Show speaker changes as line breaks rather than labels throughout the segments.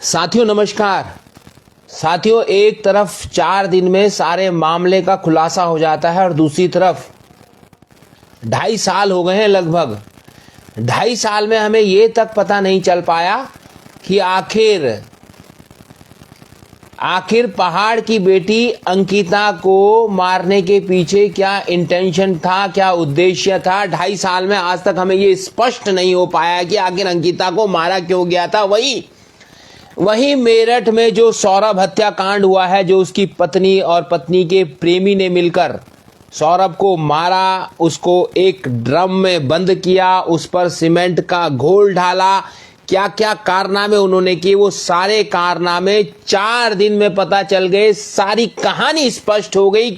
साथियों नमस्कार। साथियों, एक तरफ 4 दिन में सारे मामले का खुलासा हो जाता है और दूसरी तरफ 2.5 साल हो गए हैं लगभग। 2.5 साल में हमें ये तक पता नहीं चल पाया कि आखिर पहाड़ की बेटी अंकिता को मारने के पीछे क्या इंटेंशन था, क्या उद्देश्य था। 2.5 साल में आज तक हमें ये स्पष्ट नहीं हो पाया कि आखिर अंकिता को मारा क्यों गया था। वही मेरठ में जो सौरभ हत्याकांड हुआ है, जो उसकी पत्नी और पत्नी के प्रेमी ने मिलकर सौरभ को मारा, उसको एक ड्रम में बंद किया, उस पर सीमेंट का घोल डाला, क्या क्या कारनामे उन्होंने किए, वो सारे कारनामे 4 दिन में पता चल गए, सारी कहानी स्पष्ट हो गई।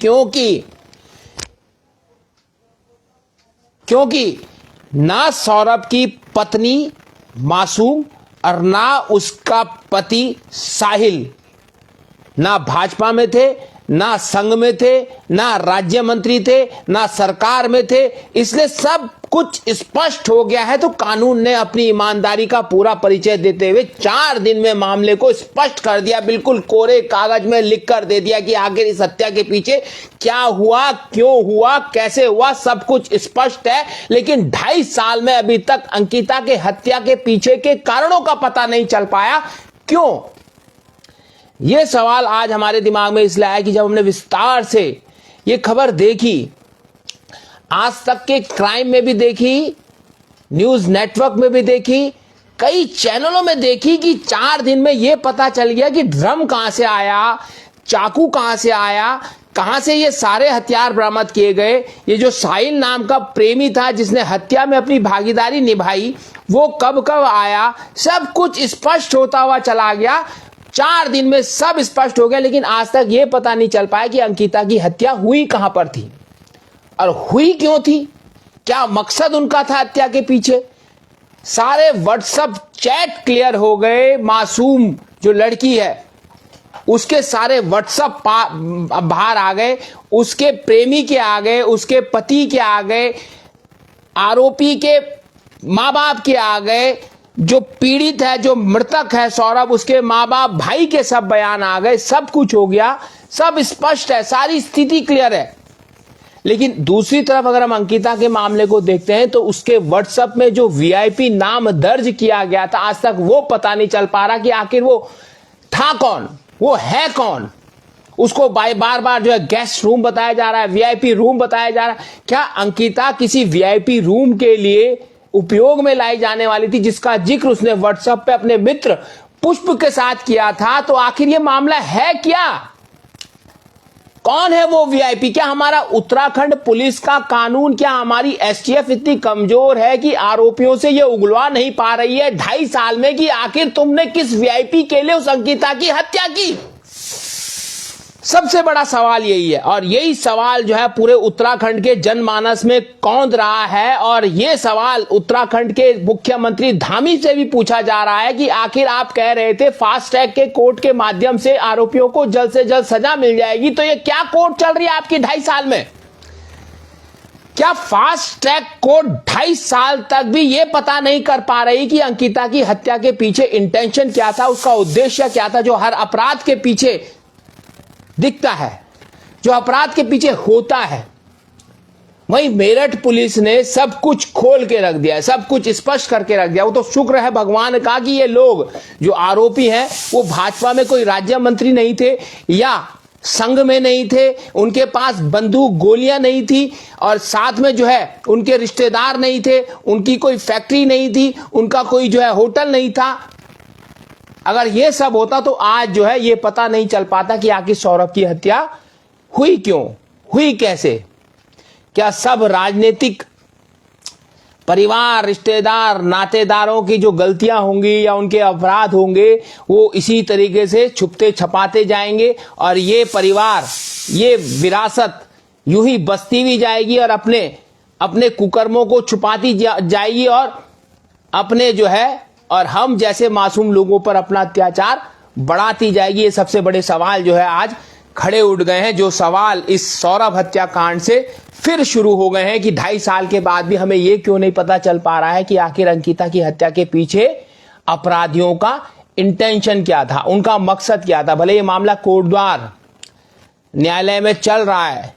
क्योंकि ना सौरभ की पत्नी मासूम और ना उसका पति साहिल ना भाजपा में थे, ना संघ में थे, ना राज्य मंत्री थे, ना सरकार में थे, इसलिए सब कुछ स्पष्ट हो गया है। तो कानून ने अपनी ईमानदारी का पूरा परिचय देते हुए 4 दिन में मामले को स्पष्ट कर दिया, बिल्कुल कोरे कागज में लिख कर दे दिया कि आखिर इस हत्या के पीछे क्या हुआ, क्यों हुआ, कैसे हुआ, सब कुछ स्पष्ट है। लेकिन 2.5 साल में अभी तक अंकिता के हत्या के पीछे के कारणों का पता नहीं चल पाया। क्यों? यह सवाल आज हमारे दिमाग में इसलिए आया कि जब हमने विस्तार से यह खबर देखी, आज तक के क्राइम में भी देखी, न्यूज नेटवर्क में भी देखी, कई चैनलों में देखी कि 4 दिन में यह पता चल गया कि ड्रम कहां से आया, चाकू कहां से आया, कहां से ये सारे हथियार बरामद किए गए। ये जो साहिल नाम का प्रेमी था जिसने हत्या में अपनी भागीदारी निभाई, वो कब कब आया, सब कुछ स्पष्ट होता हुआ चला गया। 4 दिन में सब स्पष्ट हो गया। लेकिन आज तक यह पता नहीं चल पाया कि अंकिता की हत्या हुई कहां पर थी और हुई क्यों थी, क्या मकसद उनका था हत्या के पीछे। सारे व्हाट्सएप चैट क्लियर हो गए। मासूम जो लड़की है उसके सारे व्हाट्सएप बाहर आ गए, उसके प्रेमी के आ गए, उसके पति के आ गए, आरोपी के मां बाप के आ गए, जो पीड़ित है, जो मृतक है सौरभ, उसके मां बाप, भाई के सब बयान आ गए, सब कुछ हो गया, सब स्पष्ट है, सारी स्थिति क्लियर है। लेकिन दूसरी तरफ अगर हम अंकिता के मामले को देखते हैं तो उसके व्हाट्सएप में जो वीआईपी नाम दर्ज किया गया था, आज तक वो पता नहीं चल पा रहा कि आखिर वो था कौन, वो है कौन। उसको बार बार जो है गेस्ट रूम बताया जा रहा है, वीआईपी रूम बताया जा रहा है। क्या अंकिता किसी वीआईपी रूम के लिए उपयोग में लाई जाने वाली थी, जिसका जिक्र उसने व्हाट्सएप पे अपने मित्र पुष्प के साथ किया था? तो आखिर ये मामला है क्या, कौन है वो वीआईपी? क्या हमारा उत्तराखंड पुलिस का कानून, क्या हमारी एसटीएफ इतनी कमजोर है कि आरोपियों से ये उगलवा नहीं पा रही है 2.5 साल में कि आखिर तुमने किस वीआईपी के लिए उस अंकिता की हत्या की? सबसे बड़ा सवाल यही है और यही सवाल जो है पूरे उत्तराखंड के जनमानस में कौंध रहा है। और यह सवाल उत्तराखंड के मुख्यमंत्री धामी से भी पूछा जा रहा है कि आखिर आप कह रहे थे फास्ट ट्रैक के कोर्ट के माध्यम से आरोपियों को जल्द से जल्द सजा मिल जाएगी, तो ये क्या कोर्ट चल रही है आपकी 2.5 साल में? क्या फास्ट ट्रैक कोर्ट 2.5 साल तक भी ये पता नहीं कर पा रही कि अंकिता की हत्या के पीछे इंटेंशन क्या था, उसका उद्देश्य क्या था, जो हर अपराध के पीछे दिखता है, जो अपराध के पीछे होता है। वहीं मेरठ पुलिस ने सब कुछ खोल के रख दिया है, सब कुछ स्पष्ट करके रख दिया। वो तो शुक्र है भगवान का कि ये लोग जो आरोपी हैं वो भाजपा में कोई राज्य मंत्री नहीं थे या संघ में नहीं थे, उनके पास बंदूक गोलियां नहीं थी और साथ में जो है उनके रिश्तेदार नहीं थे, उनकी कोई फैक्ट्री नहीं थी, उनका कोई जो है होटल नहीं था। अगर ये सब होता तो आज जो है ये पता नहीं चल पाता कि आखिर सौरभ की हत्या हुई क्यों, हुई कैसे। क्या सब राजनीतिक परिवार, रिश्तेदार, नातेदारों की जो गलतियां होंगी या उनके अपराध होंगे वो इसी तरीके से छुपते छपाते जाएंगे और ये परिवार, ये विरासत यूं ही बसती भी जाएगी और अपने कुकर्मों को छुपाती जाएगी और अपने जो है और हम जैसे मासूम लोगों पर अपना अत्याचार बढ़ाती जाएगी। ये सबसे बड़े सवाल जो है आज खड़े उठ गए हैं, जो सवाल इस सौरभ हत्याकांड से फिर शुरू हो गए हैं कि 2.5 साल के बाद भी हमें ये क्यों नहीं पता चल पा रहा है कि आखिर अंकिता की हत्या के पीछे अपराधियों का इंटेंशन क्या था, उनका मकसद क्या था। भले ये मामला कोटद्वार न्यायालय में चल रहा है,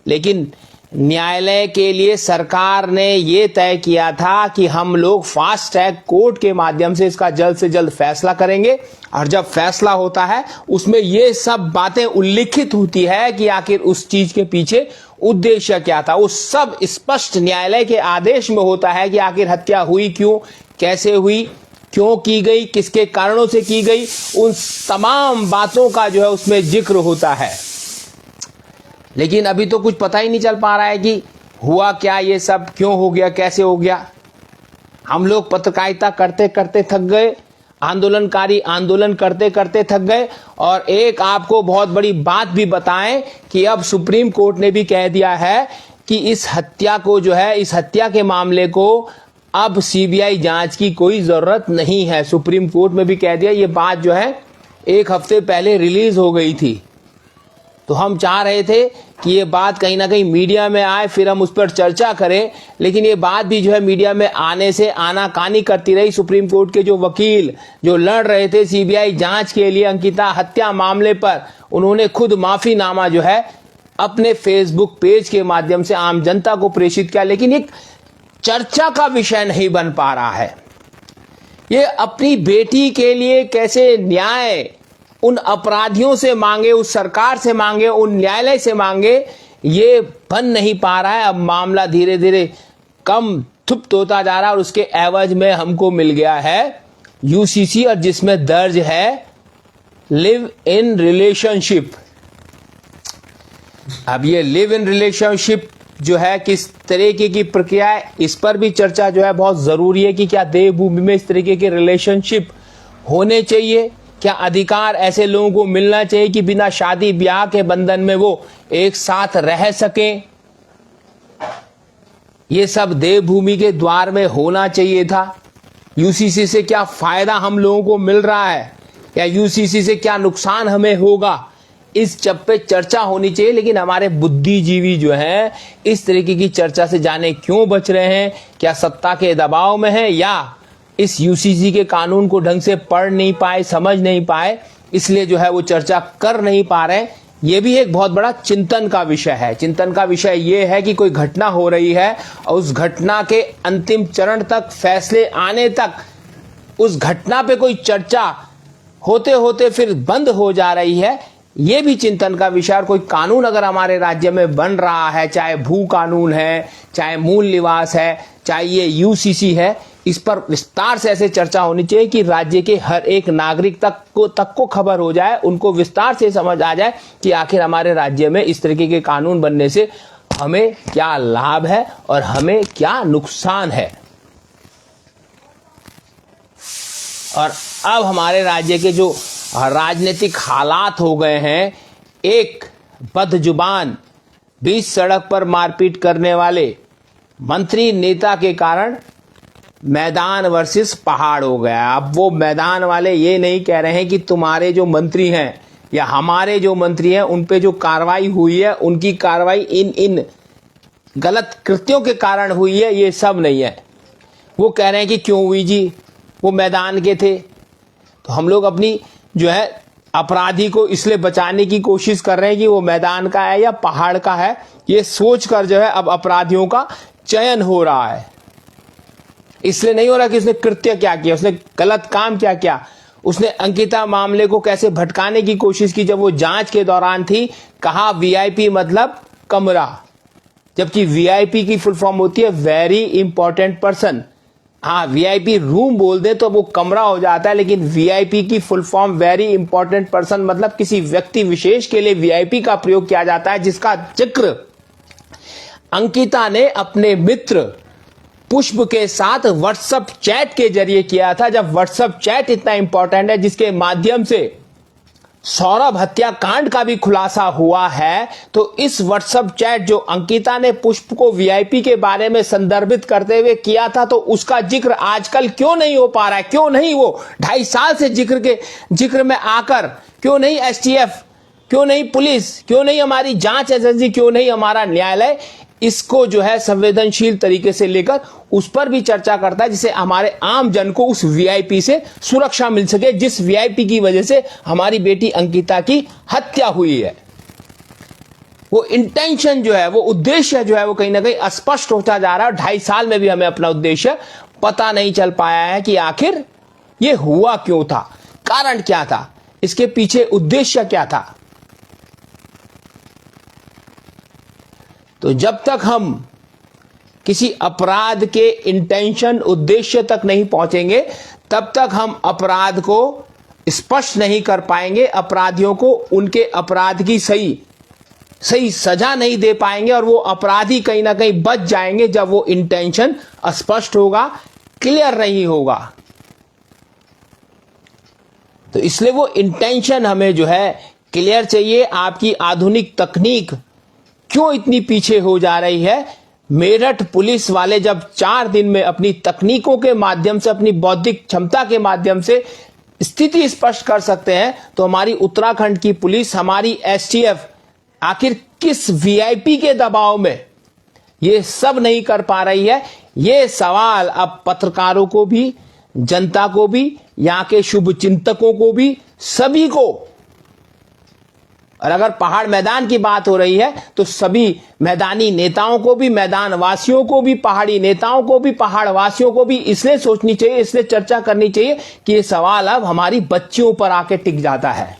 लेकिन न्यायालय के लिए सरकार ने ये तय किया था कि हम लोग फास्ट ट्रैक कोर्ट के माध्यम से इसका जल्द से जल्द फैसला करेंगे। और जब फैसला होता है उसमें ये सब बातें उल्लिखित होती है कि आखिर उस चीज के पीछे उद्देश्य क्या था। वो सब स्पष्ट न्यायालय के आदेश में होता है कि आखिर हत्या हुई क्यों, कैसे हुई, क्यों की गई, किसके कारणों से की गई, उन तमाम बातों का जो है उसमें जिक्र होता है। लेकिन अभी तो कुछ पता ही नहीं चल पा रहा है कि हुआ क्या, ये सब क्यों हो गया, कैसे हो गया। हम लोग पत्रकारिता करते करते थक गए, आंदोलनकारी आंदोलन करते करते थक गए। और एक आपको बहुत बड़ी बात भी बताएं कि अब सुप्रीम कोर्ट ने भी कह दिया है कि इस हत्या को जो है, इस हत्या के मामले को अब सीबीआई जांच की कोई जरूरत नहीं है। सुप्रीम कोर्ट में भी कह दिया। ये बात जो है एक हफ्ते पहले रिलीज हो गई थी। तो हम चाह रहे थे कि ये बात कहीं ना कहीं मीडिया में आए, फिर हम उस पर चर्चा करें। लेकिन ये बात भी जो है मीडिया में आने से आनाकानी करती रही। सुप्रीम कोर्ट के जो वकील जो लड़ रहे थे सीबीआई जांच के लिए अंकिता हत्या मामले पर, उन्होंने खुद माफीनामा जो है अपने फेसबुक पेज के माध्यम से आम जनता को प्रेषित किया। लेकिन एक चर्चा का विषय नहीं बन पा रहा है। ये अपनी बेटी के लिए कैसे न्याय उन अपराधियों से मांगे, उस सरकार से मांगे, उन न्यायालय से मांगे, ये बन नहीं पा रहा है। अब मामला धीरे धीरे कम थुप्त होता जा रहा है और उसके एवज में हमको मिल गया है यूसीसी, और जिसमें दर्ज है लिव इन रिलेशनशिप। अब ये लिव इन रिलेशनशिप जो है किस तरीके की प्रक्रिया है, इस पर भी चर्चा जो है बहुत जरूरी है कि क्या देवभूमि में इस तरीके के रिलेशनशिप होने चाहिए, क्या अधिकार ऐसे लोगों को मिलना चाहिए कि बिना शादी ब्याह के बंधन में वो एक साथ रह सकें। ये सब देवभूमि के द्वार में होना चाहिए था। यूसीसी से क्या फायदा हम लोगों को मिल रहा है या यूसीसी से क्या नुकसान हमें होगा, इस जब पे चर्चा होनी चाहिए। लेकिन हमारे बुद्धिजीवी जो हैं इस तरीके की चर्चा से जाने क्यों बच रहे हैं। क्या सत्ता के दबाव में है या इस यूसीसी के कानून को ढंग से पढ़ नहीं पाए, समझ नहीं पाए, इसलिए जो है वो चर्चा कर नहीं पा रहे। ये भी एक बहुत बड़ा चिंतन का विषय है। चिंतन का विषय ये है कि कोई घटना हो रही है और उस घटना के अंतिम चरण तक, फैसले आने तक, उस घटना पे कोई चर्चा होते होते फिर बंद हो जा रही है। ये भी चिंतन का विषय। कोई कानून अगर हमारे राज्य में बन रहा है, चाहे भू कानून है, चाहे मूल निवास है, चाहे ये यूसीसी है, इस पर विस्तार से ऐसे चर्चा होनी चाहिए कि राज्य के हर एक नागरिक तक को खबर हो जाए, उनको विस्तार से समझ आ जाए कि आखिर हमारे राज्य में इस तरीके के कानून बनने से हमें क्या लाभ है और हमें क्या नुकसान है। और अब हमारे राज्य के जो राजनीतिक हालात हो गए हैं, एक बदजुबान, बीच सड़क पर मारपीट करने वाले मंत्री नेता के कारण मैदान वर्सेस पहाड़ हो गया। अब वो मैदान वाले ये नहीं कह रहे हैं कि तुम्हारे जो मंत्री हैं या हमारे जो मंत्री हैं उन पे जो कार्रवाई हुई है, उनकी कार्रवाई इन गलत कृत्यों के कारण हुई है, ये सब नहीं है। वो कह रहे हैं कि क्यों हुई जी, वो मैदान के थे। तो हम लोग अपनी जो है अपराधी को इसलिए बचाने की कोशिश कर रहे हैं कि वो मैदान का है या पहाड़ का है, ये सोचकर जो है अब अपराधियों का चयन हो रहा है। इसलिए नहीं हो रहा कि उसने कृत्य क्या किया, उसने गलत काम क्या किया, उसने अंकिता मामले को कैसे भटकाने की कोशिश की। जब वो जांच के दौरान थी, कहा वीआईपी मतलब कमरा, जबकि वीआईपी की फुल फॉर्म होती है वेरी इंपॉर्टेंट पर्सन। हाँ, वीआईपी रूम बोल दे तो वो कमरा हो जाता है, लेकिन वीआईपी की full form very important person मतलब किसी व्यक्ति विशेष के लिए वीआईपी का प्रयोग किया जाता है, जिसका जिक्र अंकिता ने अपने मित्र पुष्प के साथ व्हाट्सएप चैट के जरिए किया था। जब व्हाट्सएप चैट इतना इंपॉर्टेंट है जिसके माध्यम से सौरभ हत्याकांड का भी खुलासा हुआ है, तो इस व्हाट्सएप चैट जो अंकिता ने पुष्प को वीआईपी के बारे में संदर्भित करते हुए किया था, तो उसका जिक्र आजकल क्यों नहीं हो पा रहा है। क्यों नहीं वो 2.5 साल से जिक्र में आकर, क्यों नहीं एसटीएफ, क्यों नहीं पुलिस, क्यों नहीं हमारी जांच एजेंसी, क्यों नहीं हमारा न्यायालय इसको जो है संवेदनशील तरीके से लेकर उस पर भी चर्चा करता है, जिससे हमारे आम जन को उस वीआईपी से सुरक्षा मिल सके, जिस वीआईपी की वजह से हमारी बेटी अंकिता की हत्या हुई है। वो इंटेंशन जो है, वो उद्देश्य जो है, वो कहीं ना कहीं स्पष्ट होता जा रहा है। 2.5 साल में भी हमें अपना उद्देश्य पता नहीं चल पाया है कि आखिर ये हुआ क्यों था, कारण क्या था, इसके पीछे उद्देश्य क्या था। तो जब तक हम किसी अपराध के इंटेंशन, उद्देश्य तक नहीं पहुंचेंगे, तब तक हम अपराध को स्पष्ट नहीं कर पाएंगे, अपराधियों को उनके अपराध की सही सजा नहीं दे पाएंगे, और वो अपराधी कहीं ना कहीं बच जाएंगे जब वो इंटेंशन स्पष्ट होगा, क्लियर नहीं होगा। तो इसलिए वो इंटेंशन हमें जो है क्लियर चाहिए। आपकी आधुनिक तकनीक क्यों इतनी पीछे हो जा रही है? मेरठ पुलिस वाले जब 4 दिन में अपनी तकनीकों के माध्यम से, अपनी बौद्धिक क्षमता के माध्यम से स्थिति स्पष्ट कर सकते हैं, तो हमारी उत्तराखंड की पुलिस, हमारी एसटीएफ आखिर किस वीआईपी के दबाव में ये सब नहीं कर पा रही है? ये सवाल अब पत्रकारों को भी, जनता को भी, यहां के शुभ चिंतकों को भी, सभी को। और अगर पहाड़ मैदान की बात हो रही है तो सभी मैदानी नेताओं को भी, मैदान वासियों को भी, पहाड़ी नेताओं को भी, पहाड़ वासियों को भी इसलिए सोचनी चाहिए, इसलिए चर्चा करनी चाहिए कि ये सवाल अब हमारी बच्चियों पर आके टिक जाता है।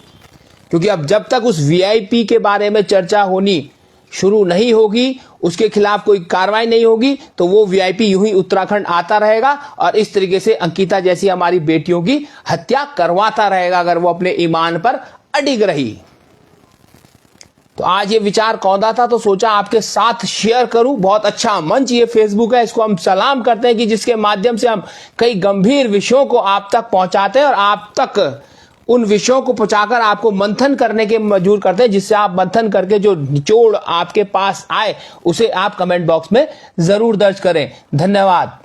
क्योंकि अब जब तक उस वीआईपी के बारे में चर्चा होनी शुरू नहीं होगी, उसके खिलाफ कोई कार्रवाई नहीं होगी, तो वो वीआईपी यूं ही उत्तराखंड आता रहेगा और इस तरीके से अंकिता जैसी हमारी बेटियों की हत्या करवाता रहेगा, अगर वो अपने ईमान पर अडिग रही। तो आज ये विचार कौंधा था, तो सोचा आपके साथ शेयर करूं। बहुत अच्छा मंच ये फेसबुक है, इसको हम सलाम करते हैं कि जिसके माध्यम से हम कई गंभीर विषयों को आप तक पहुंचाते हैं और आप तक उन विषयों को पहुंचाकर आपको मंथन करने के मजबूर करते हैं, जिससे आप मंथन करके जो निचोड़ आपके पास आए उसे आप कमेंट बॉक्स में जरूर दर्ज करें। धन्यवाद।